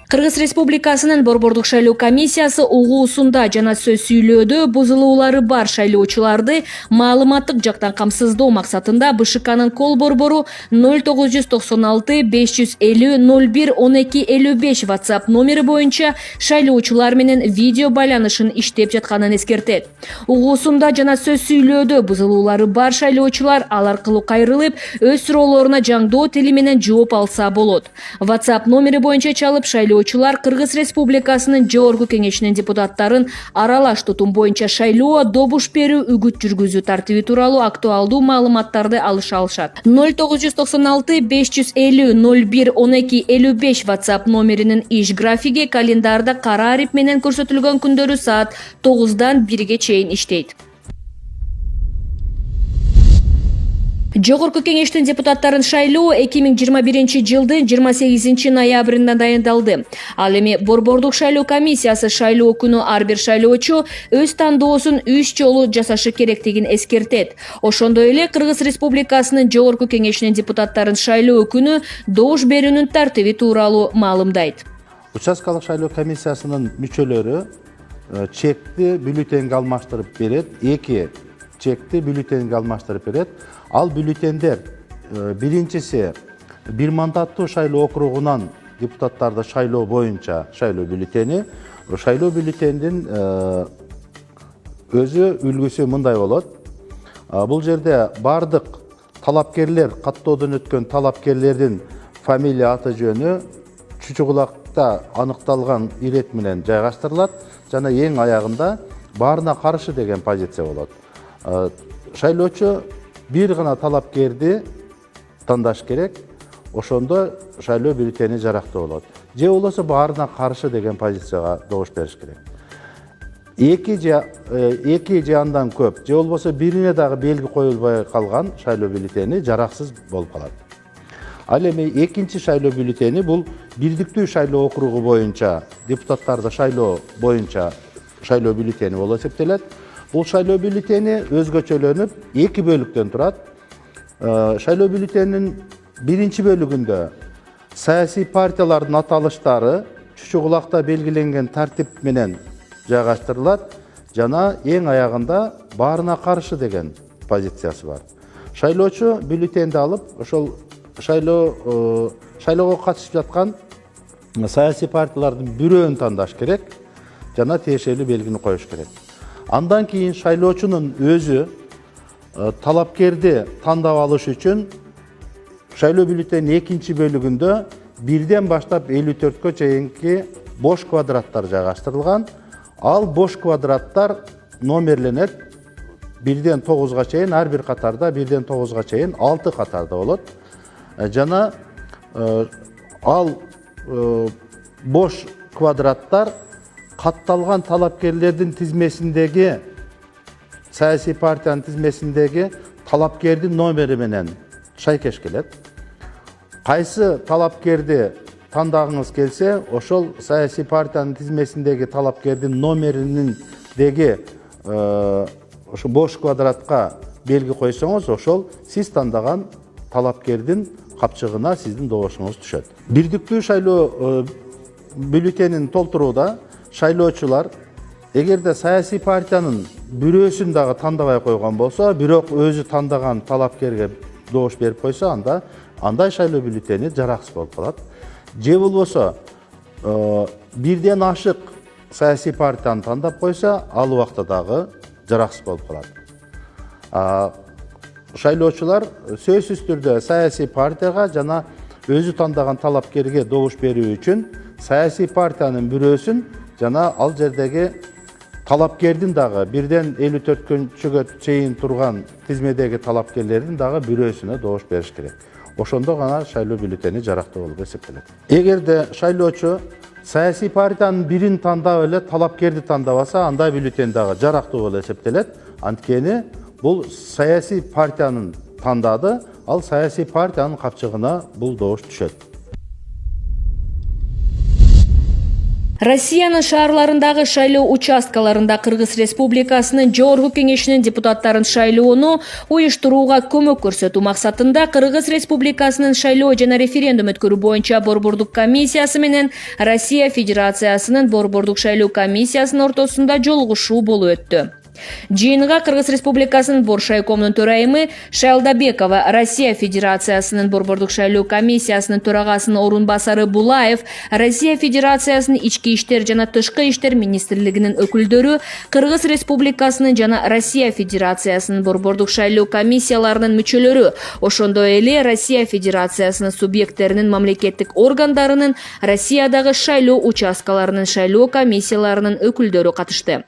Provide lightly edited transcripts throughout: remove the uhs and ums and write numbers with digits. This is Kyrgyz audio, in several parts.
Кыргыз Республикасынын Борбордук шайлоо комиссиясы угуусунда жана сөз сүйлөөдө бузулуулары бар шайлоочуларды маалыматтык жактан камсыздоо максатында БШКнын кол борбору 0996 550 01 12 55 WhatsApp номери боюнча шайлоочулар менен видео байланышын иштеп жатканын эскертет. Угуусунда жана сөз сүйлөөдө бузулуулары бар шайлоочулар ал аркылуу кайрылып, өз суроолоруна жаңдоо тили менен жооп алса болот. WhatsApp номери боюнча чалып шайлоочулар Кыргыз Республикасынын Жогорку кеңешинин депутаттарын аралаш тутум боюнча шайлоо добуш берүү үгүт жүргүзүү тартиби тууралуу актуалдуу маалыматтарды алыша алышат. 0996 550 01 12 55 WhatsApp номеринин иш графиги календарда кара арип менен көрсөтүлгөн күндөрү саат 9-дан 1-ге чейин иштейт. Жогорку кеңештин депутаттарын шайлоо 2021-жылдын 28 ноябрында дайындалды. Ал эми Борбордук шайлоо комиссиясы шайлоо күнү ар бир шайлоочу өз тандоосун 3 жолу жасашы керектигин эскертет. Ошондой эле Кыргыз Республикасынын Жогорку кеңешинин депутаттарын шайлоо күнү добуш берүүнүн тартиби тууралуу маалымдайт. Учаскалык шайлоо комиссиясынын мүчөлөрү чекти бюллетенге алмаштырып берет, 2 чекти бюллетенге алмаштырып берет. Ал бюллетендер биринчиси бир мандаттуу шайлоо округунан депутаттарды шайлоо боюнча шайлоо бюллетени. Шайлоо бюллетендин өзү үлгүсү мындай болот. Бул жерде бардык талапкерлер, каттоодон өткөн талапкерлердин фамилия, аты жөнү чучугулакта аныкталган ирет менен жайгаштырылат жана эң аягында баарына каршы деген позиция болот. Шайлоочу бир гана талапкерди тандаш керек, ошондо шайлоо бюллетени жарактуу болот. Же болбосо баарына каршы деген позицияга добуш бериш керек. Эки же андан көп, же болбосо бирине дагы белги коюлбай калган шайлоо бюллетени жараксыз болуп калат. Ал эми экинчи шайлоо бюллетени бул бирдиктүү шайлоо округу боюнча депутаттарды шайлоо боюнча шайлоо бюллетени болуп эсептелет. Бул шайлоо бюллетени өзгөчөлөнүп 2 бөлүктөн турат. Шайлоо бюллетенинин биринчи бөлүгүндө саясий партиялардын аталыштары чучугулакта белгиленген тартип менен жайгаштырылат жана эң аягында баарына каршы деген позициясы бар. Шайлоочу бюллетенди алып, ошол шайлоого катышып жаткан саясий партиялардын бирөөнү тандаш керек жана тиешелүү белгини коюш керек. Андан кийин шайлоочунун өзү талапкерди тандап алыш үчүн шайлоо бюллетенинин экинчи бөлүгүндө 1ден баштап 54кө чейинки бош квадраттар жайгаштырылган. Ал бош квадраттар номерленет 1ден 9га чейин, ар бир катарда 1ден 9га чейин 6 катарда болот. Жана ал бош квадраттар катталган талапкерлердин тизмесиндеги саясий партиянын тизмесиндеги талапкердин номери менен шайкеш келет. Кайсы талапкерди тандагыңыз келсе, ошол саясий партиянын тизмесиндеги талапкердин номерининдеги ошо бош квадратка белги койсоңуз, ошол сиз тандаган талапкердин капчыгына сиздин добушуңуз түшөт. Бирдиктүү шайлоо бюллетенин толтурууда шайлоочулар эгерде саясий партиянын бирөөсүн дагы тандабай койгон болсо, бирок өзү тандаган талапкерге добуш берип койсо, андай шайлоо бюллетени жараксыз болуп калат. Же болбосо бирден ашык саясий партияны тандап койсо, ал убакта дагы жараксыз болуп калат. Шайлоочулар сөзсүз түрдө саясий партияга жана өзү тандаган талапкерге добуш берүү үчүн саясий партиянын бирөөсүн жана ал жердеги талапкердин дагы 1ден 54кө чейин турган тизмедеги талапкерлердин дагы бирөөсүнө добуш бериш керек. Ошондо гана шайлоо бюллетени жарактуу болуп эсептелет. Эгерде шайлоочу саясий партиянын бирин тандап эле талапкерди тандабаса, андай бюллетен дагы жарактуу болуп эсептелет. Анткени бул саясий партиянын тандады, ал саясий партиянын капчыгына бул добуш түшөт. Россиянын шаарларындагы шайлоо участкаларында Кыргыз Республикасынын Жогорку Кеңешинин депутаттарын шайлоону уюштурууга көмөк көрсөтүү максатында Кыргыз Республикасынын шайлоо жана референдум өткөрүү боюнча Борбордук комиссиясы менен Россия Федерациясынын Борбордук шайлоо комиссиясынын ортосунда жолугушуу болуп өттү. Жыйынга Кыргыз Республикасынын Боршайкомунун төрайымы Шайлдабекова, Россия Федерациясынын Борбордук шайлоо комиссиясынын төрагасынын орун басары Булаев, Россия Федерациясынын Ички иштер жана Тышкы иштер министрлигинин өкүлдөрү, Кыргыз Республикасынын жана Россия Федерациясынын Борбордук шайлоо комиссияларынын мүчөлөрү, ошондой эле Россия Федерациясынын субъекттеринин мамлекеттик органдарынын, Россиядагы шайлоо участкаларынын шайлоо комиссияларынын өкүлдөрү катышты.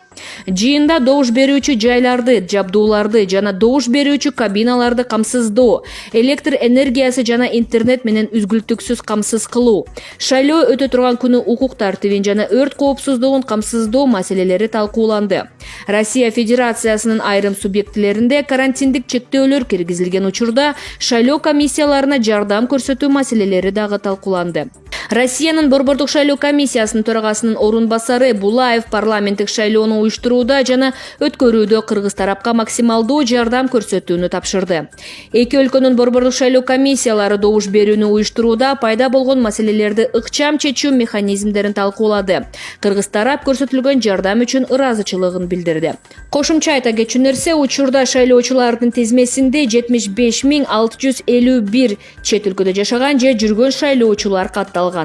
Жыйында добуш берүүчү жайларды, жабдууларды жана добуш берүүчү кабиналарды камсыздоо, электр энергиясы жана интернет менен үзгүлтүксүз камсыз кылуу, шайлоо өтө турган күнү укук тартибин жана өрт коопсуздугун камсыздоо маселелери талкууланды. Россия Федерациясынын айрым субъектилеринде карантиндик чектөөлөр киргизилген учурда шайлоо комиссияларына жардам көрсөтүү маселелери дагы талкууланды. Россиянын Борбордук шайлоо комиссиясынын төрагасынын орун басары Булаев парламенттик шайлоону уюштурууда жана өткөрүүдө Кыргыз тарапка максималдуу жардам көрсөтүүнү тапшырды. Эки өлкөнүн Борбордук шайлоо комиссиялары добуш берүүнү уюштурууда пайда болгон маселелерди ыкчам чечүү механизмдерин талкуулады. Кыргыз тарап көрсөтүлгөн жардам үчүн ыраазычылыгын билдирди. Кошумча айта кетчү нерсе, учурда шайлоочулардын тизмесинде 75.651 чет өлкөдө жашаган же жүргөн шайлоочулар катталган.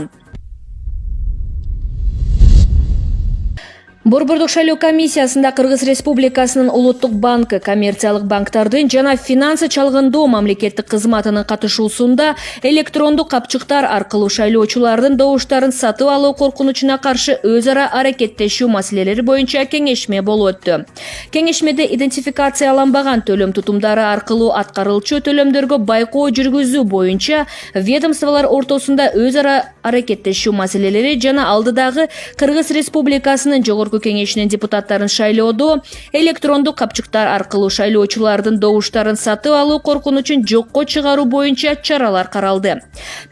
Борбордук шайлоо комиссиясында Кыргыз Республикасынын Улуттук банкы, коммерциялык банктардын жана финансы чалгындоо мамлекеттик кызматынын катышуусунда электрондук капчыктар аркылуу шайлоочулардын добуштарын сатып алуу коркунучуна каршы өз ара аракеттешүү маселелери боюнча кеңешме болуп өттү. Кеңешмеде идентификацияланбаган төлөм тутумдары аркылуу аткарылчу төлөмдөргө байкоо жүргүзүү боюнча ведомстволор ортосунда өз ара аракеттешүү маселелери жана алдыдагы Кыргыз Республикасынын Жогорку Кеңешинин депутаттарын шайлоодо электрондук капчыктар аркылуу шайлоочулардын добуштарын сатып алуу коркунучун жокко чыгаруу боюнча чаралар каралды.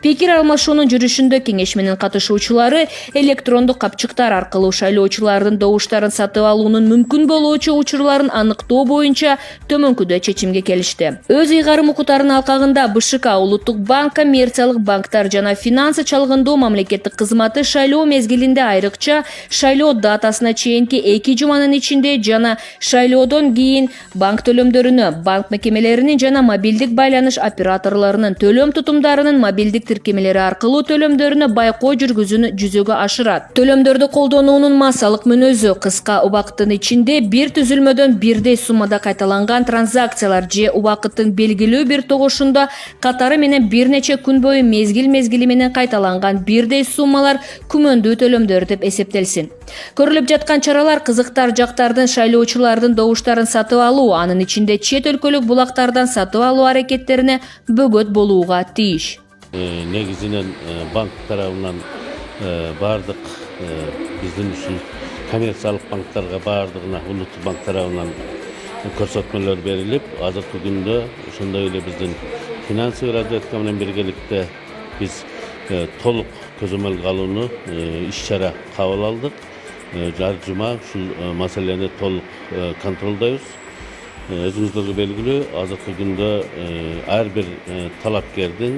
Пикир алмашуунун жүрүшүндө кеңешменин катышуучулары электрондук капчыктар аркылуу шайлоочулардын добуштарын сатып алуунун мүмкүн болуучу учурларын аныктоо боюнча төмөнкүдө чечимге келишти. Өз ыйгарым укуктарынын алкагында БШК, Улуттук банк, коммерциялык банктар жана финансы чалгындоо мамлекеттик кызматы шайлоо мезгилинде айрыкча шайлоо датасына чейинки 2 жуманын ичинде жана шайлоодон кийин банк төлөмдөрүнө, банк мекемелеринин жана мобилдик байланыш операторлорунун төлөм тутумдарынын мобилдик тиркемелери аркылуу төлөмдөрүнө байкоо жүргүзүүнү жүзөгө ашырат. Төлөмдөрдү колдонуунун массалык мүнөзү кыска убакыттын ичинде бир түзүлмөдөн бирдей суммада кайталанган транзакциялар же убакыттын белгилүү бир тогушунда катары менен бир нече күн бою мезгил менен кайталанган бирдей суммалар күмөндүү төлөмдөр деп эсептелсин. Көрүлүп жаткан чаралар кызыктар жактардын шайлоочулардын добуштарын сатып алуу, анын ичинде чет өлкөлүк булактардан сатып алуу аракеттерине бөгөт болууга тийиш. Негизинен банк тарабынан бардык биздин ушул коммерциялык банктарга бардыгына Улуттук банк тарабынан көрсөтмөлөр берилип, азыркы күндө ошондой эле биздин финансылык разведка менен биргеликте биз толук көзөмөлгө алууну иш-чара кабыл алдык. Жар жума ушул маселени толук контролдойбуз. Өзүңүздөргө белгилүү, азыркы күндө ар бир талапкердин,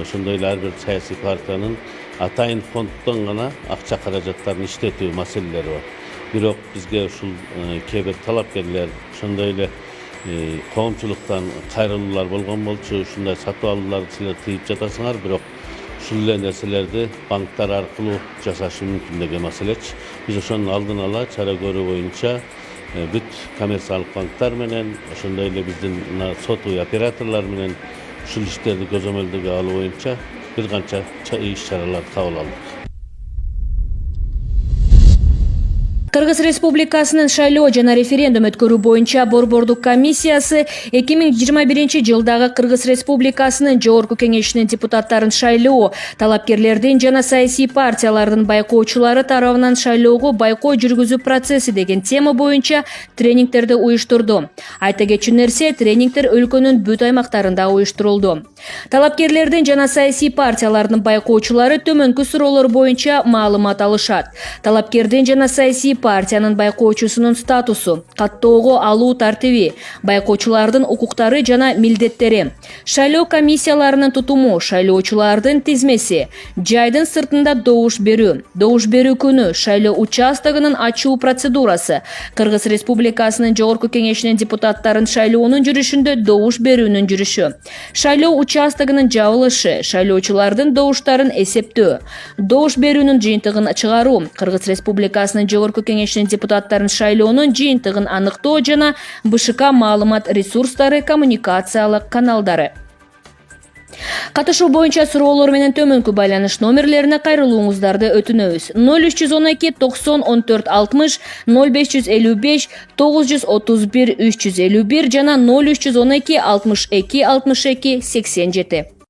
ошондой эле ар бир саясий партиянын атайын фонддон гана акча каражаттарын иштетүү маселелери бар. Бирок бизге ушул кээ бир талапкерлер ошондой эле коомчулуктан кайрылуулар болгон болчу, ушундай сатып алууларды силер тыйып жатасыңар, бирок ушул эле нерселерди банктар аркылуу жасашы мүмкүн деген маселечи. Биз ошонун алдын ала чара көрүү боюнча бүт коммерциялык банктар менен, ошондой эле биздин сотовый операторлор менен ушул иштерди көзөмөлдөгө алуу боюнча бир канча иш-чараларды кабыл алдык. Кыргыз Республикасынын шайлоо жана референдум өткөрүү боюнча Борбордук комиссиясы 2021 жылдагы Кыргыз Республикасынын Жогорку Кеңешинин депутаттарын шайлоо, талапкерлердин жана саясий партиялардын байкоочулары тарабынан шайлоого байкоо жүргүзүү процесси деген тема боюнча тренингтерди уюштурду. Айта кетчү нерсе, тренингтер өлкөнүн бүт аймактарында уюштурулду. Талапкерлердин жана саясий партиялардын байкоочулары төмөнкү суроолор боюнча маалымат алышат. Талапкердин жана саясий партиянын байкоочусунун статусу, каттоого алуу тартиби, байкоочулардын укуктары жана милдеттери, шайлоо комиссияларынын тутуму, шайлоочулардын тизмеси, жайдын сыртында добуш берүү күнү, шайлоо участогунун ачуу процедурасы, Кыргыз Республикасынын Жогорку Кеңешинин депутаттарын шайлоонун жүрүшүндө добуш берүүнүн жүрүшү, шайлоо участогунун жабылышы, шайлоочулардын добуштарын эсептөө, добуш берүүнүн жыйынтыгын чыгаруу, Кыргыз Республикасынын Жогорку Кеңешинин депутаттарын шайлоонун жыйынтыгын аныктоо жана БШК маалымат ресурстары, коммуникациялык каналдары. Катышуу боюнча суроолор менен төмөнкү байланыш номерлерине кайрылууңуздарды өтүнөбүз. 0312 90 14 60, 0555 931 351 жана 0312 62 62 87.